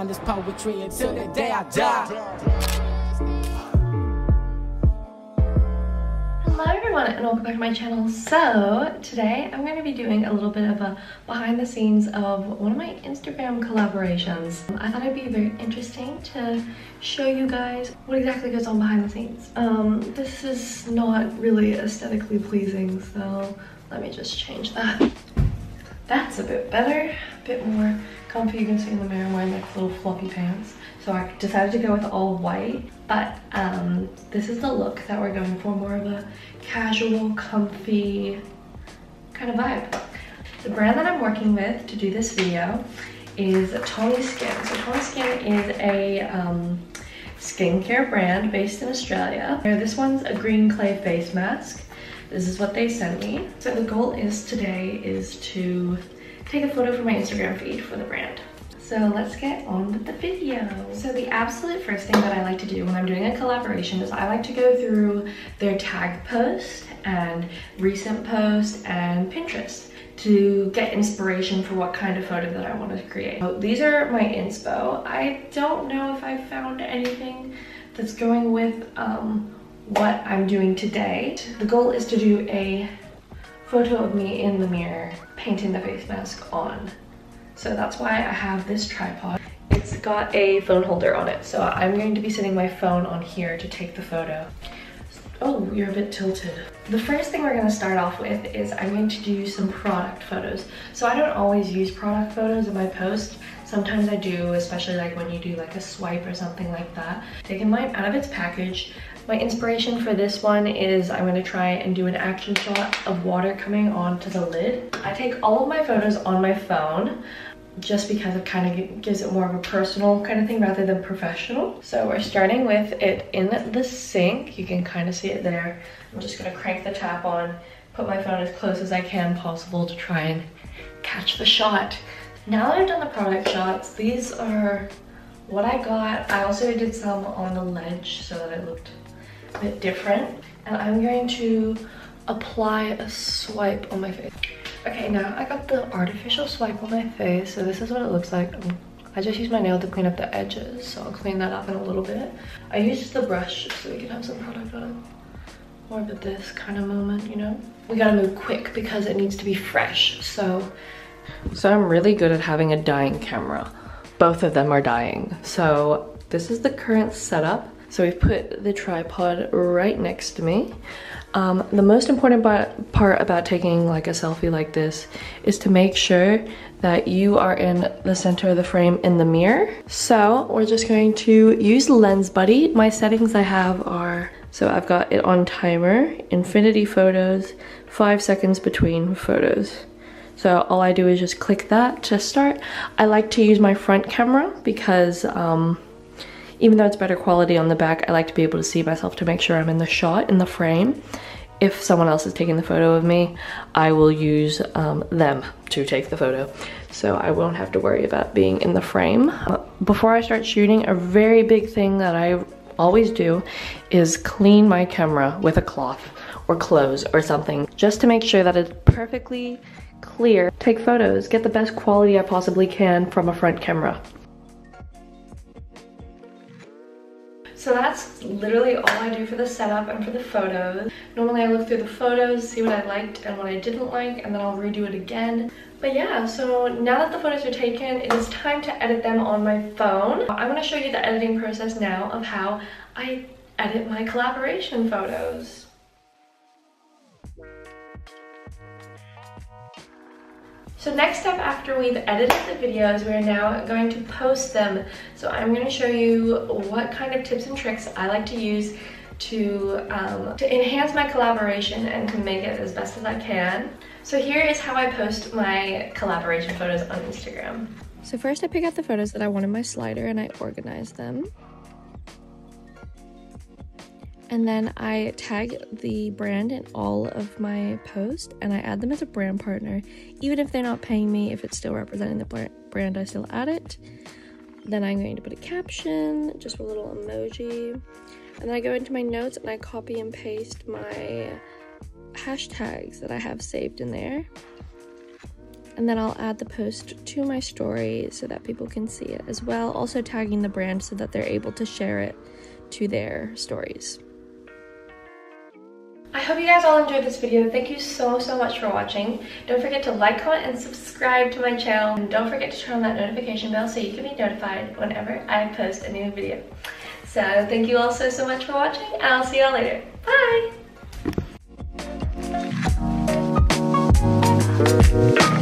down this poetry until the day I die. Hello everyone and welcome back to my channel. So today I'm going to be doing a little bit of a behind the scenes of one of my Instagram collaborations. I thought it'd be very interesting to show you guys what exactly goes on behind the scenes. This is not really aesthetically pleasing, so let me just change that. That's a bit better, a bit more comfy. You can see in the mirror I'm wearing like little floppy pants. So I decided to go with all white, but this is the look that we're going for, more of a casual, comfy kind of vibe. The brand that I'm working with to do this video is Tommi Skin. So Tommi Skin is a skincare brand based in Australia. This one's a green clay face mask. This is what they sent me. So the goal today is to take a photo for my Instagram feed for the brand. So let's get on with the video. So the absolute first thing that I like to do when I'm doing a collaboration is I like to go through their tag post and recent post and Pinterest to get inspiration for what kind of photo that I want to create. So these are my inspo. I don't know if I found anything that's going with what I'm doing today. The goal is to do a photo of me in the mirror painting the face mask on. So that's why I have this tripod. It's got a phone holder on it. So I'm going to be setting my phone on here to take the photo. Oh, you're a bit tilted. The first thing we're gonna start off with is I'm going to do some product photos. So I don't always use product photos in my post. Sometimes I do, especially like when you do like a swipe or something like that. Taking mine out of its package. My inspiration for this one is I'm going to try and do an action shot of water coming onto the lid. I take all of my photos on my phone just because it kind of gives it more of a personal kind of thing rather than professional. So we're starting with it in the sink. You can kind of see it there. I'm just going to crank the tap on, put my phone as close as I can possible to try and catch the shot. Now that I've done the product shots, these are what I got. I also did some on the ledge so that it looked a bit different, and I'm going to apply a swipe on my face. Okay, now I got the artificial swipe on my face, so this is what it looks like. I just used my nail to clean up the edges, so I'll clean that up in a little bit. I used the brush just so we can have some product on it. More of a this kind of moment, you know? We gotta move quick because it needs to be fresh, so I'm really good at having a dying camera. Both of them are dying. So this is the current setup. So we've put the tripod right next to me. The most important part about taking like a selfie like this is to make sure that you are in the center of the frame in the mirror. So we're just going to use Lens Buddy. My settings I have are, so I've got it on timer, infinity photos, 5 seconds between photos. So all I do is just click that to start. I like to use my front camera because even though it's better quality on the back, I like to be able to see myself to make sure I'm in the shot, in the frame. If someone else is taking the photo of me, I will use them to take the photo. So I won't have to worry about being in the frame. Before I start shooting, a very big thing that I always do is clean my camera with a cloth or clothes or something, just to make sure that it's perfectly clear. Take photos, get the best quality I possibly can from a front camera. So that's literally all I do for the setup and for the photos. Normally I look through the photos, see what I liked and what I didn't like, and then I'll redo it again. But yeah, so now that the photos are taken, it is time to edit them on my phone. I'm gonna show you the editing process now of how I edit my collaboration photos. So next up, after we've edited the videos, we're now going to post them. So I'm going to show you what kind of tips and tricks I like to use to enhance my collaboration and to make it as best as I can. So here is how I post my collaboration photos on Instagram. So first I pick out the photos that I want in my slider and I organize them. And then I tag the brand in all of my posts and I add them as a brand partner. Even if they're not paying me, if it's still representing the brand, I still add it. Then I'm going to put a caption, just a little emoji. And then I go into my notes and I copy and paste my hashtags that I have saved in there. and then I'll add the post to my story so that people can see it as well, also tagging the brand so that they're able to share it to their stories. I hope you guys all enjoyed this video. Thank you so much for watching. Don't forget to like, comment, and subscribe to my channel. And don't forget to turn on that notification bell so you can be notified whenever I post a new video. So thank you all so much for watching, and I'll see y'all later. Bye!